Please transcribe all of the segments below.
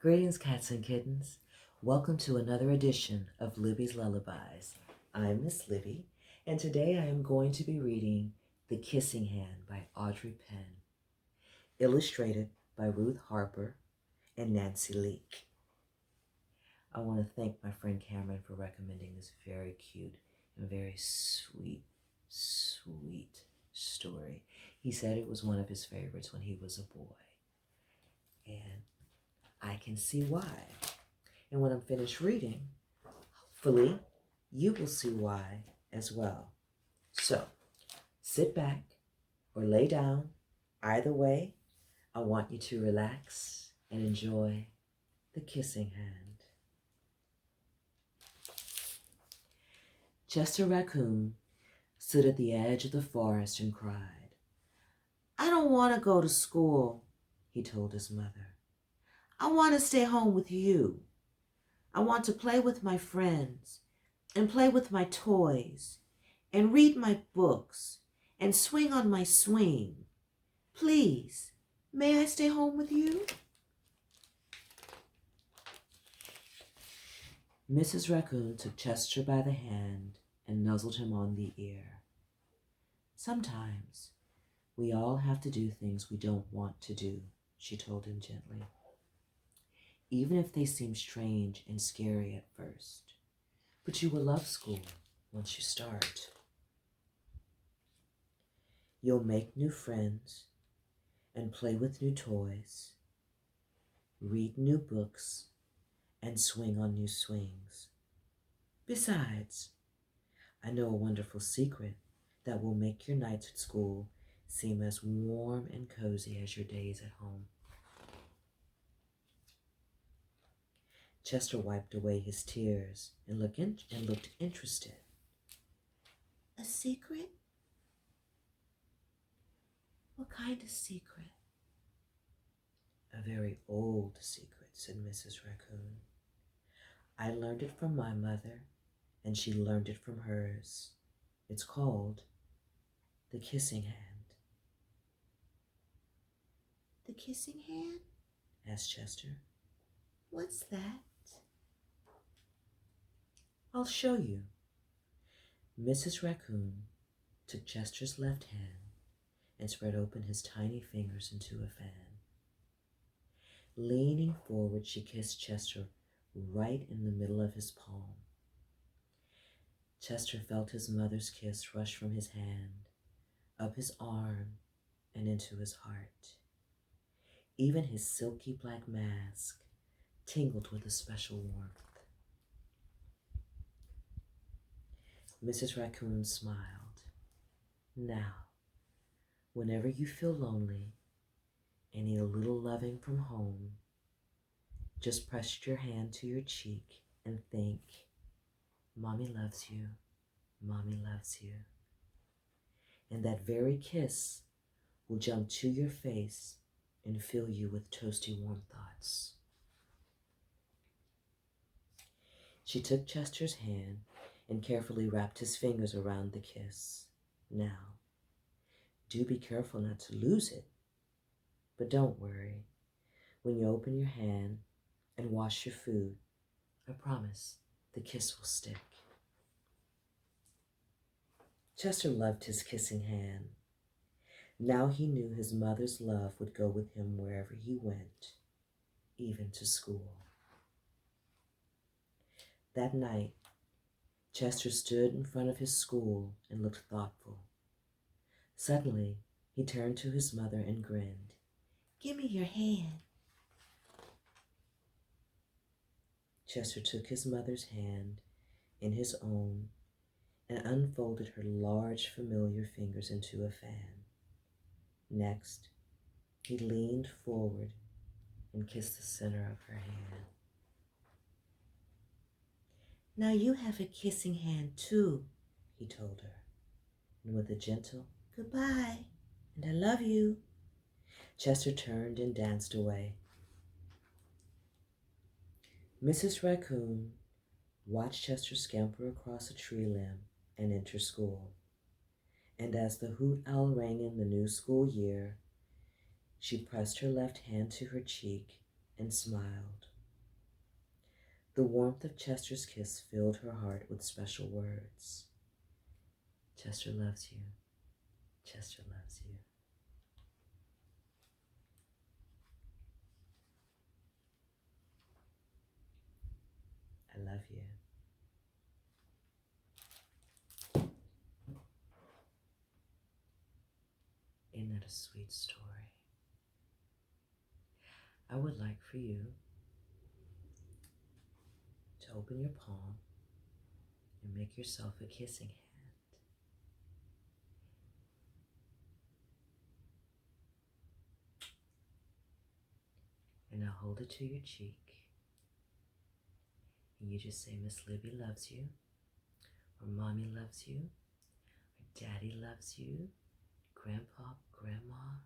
Greetings, cats and kittens. Welcome to another edition of Libby's Lullabies. I'm Miss Libby, and today I am going to be reading The Kissing Hand by Audrey Penn, illustrated by Ruth Harper and Nancy Leake. I want to thank my friend Cameron for recommending this very cute and very sweet story. He said it was one of his favorites when he was a boy, and I can see why. And when I'm finished reading, hopefully you will see why as well. So sit back or lay down. Either way, I want you to relax and enjoy The Kissing Hand. Chester Raccoon stood at the edge of the forest and cried. "I don't want to go to school," he told his mother. "I want to stay home with you. I want to play with my friends and play with my toys and read my books and swing on my swing. Please, may I stay home with you?" Mrs. Raccoon took Chester by the hand and nuzzled him on the ear. "Sometimes we all have to do things we don't want to do," she told him gently, "even if they seem strange and scary at first. But you will love school once you start. You'll make new friends and play with new toys, read new books, and swing on new swings. Besides, I know a wonderful secret that will make your nights at school seem as warm and cozy as your days at home." Chester wiped away his tears and looked interested. "A secret? What kind of secret?" "A very old secret," said Mrs. Raccoon. "I learned it from my mother, and she learned it from hers. It's called The Kissing Hand." "The Kissing Hand?" asked Chester. "What's that?" "I'll show you." Mrs. Raccoon took Chester's left hand and spread open his tiny fingers into a fan. Leaning forward, she kissed Chester right in the middle of his palm. Chester felt his mother's kiss rush from his hand, up his arm, and into his heart. Even his silky black mask tingled with a special warmth. Mrs. Raccoon smiled. "Now, whenever you feel lonely and need a little loving from home, just press your hand to your cheek and think, 'Mommy loves you, Mommy loves you.' And that very kiss will jump to your face and fill you with toasty warm thoughts." She took Chester's hand and carefully wrapped his fingers around the kiss. "Now, do be careful not to lose it. But don't worry. When you open your hand and wash your food, I promise the kiss will stick." Chester loved his kissing hand. Now he knew his mother's love would go with him wherever he went, even to school. That night, Chester stood in front of his school and looked thoughtful. Suddenly, he turned to his mother and grinned. "Give me your hand." Chester took his mother's hand in his own and unfolded her large, familiar fingers into a fan. Next, he leaned forward and kissed the center of her hand. "Now you have a kissing hand too," he told her. And with a gentle "Goodbye, and I love you," Chester turned and danced away. Mrs. Raccoon watched Chester scamper across a tree limb and enter school. And as the hoot owl rang in the new school year, she pressed her left hand to her cheek and smiled The warmth of Chester's kiss filled her heart with special words. Chester loves you. Chester loves you. I love you. Isn't that a sweet story? I would like for you to open your palm and make yourself a kissing hand. And now hold it to your cheek. And you just say, Miss Libby loves you, or Mommy loves you, or Daddy loves you, Grandpa, Grandma.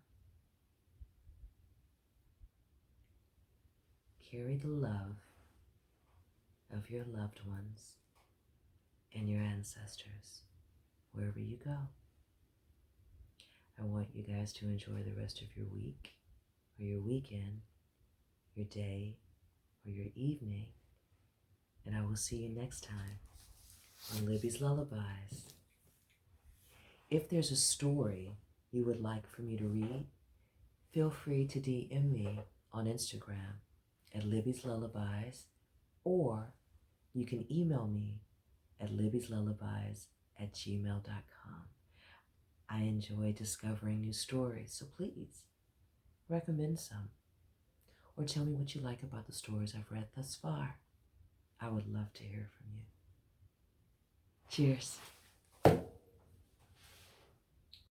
Carry the love of your loved ones and your ancestors wherever you go. I want you guys to enjoy the rest of your week, or your weekend, your day, or your evening. And I will see you next time on Libby's Lullabies. If there's a story you would like for me to read, feel free to DM me on Instagram at Libby's Lullabies, or you can email me at libbyslullabies@gmail.com. I enjoy discovering new stories, so please recommend some, or tell me what you like about the stories I've read thus far. I would love to hear from you. Cheers.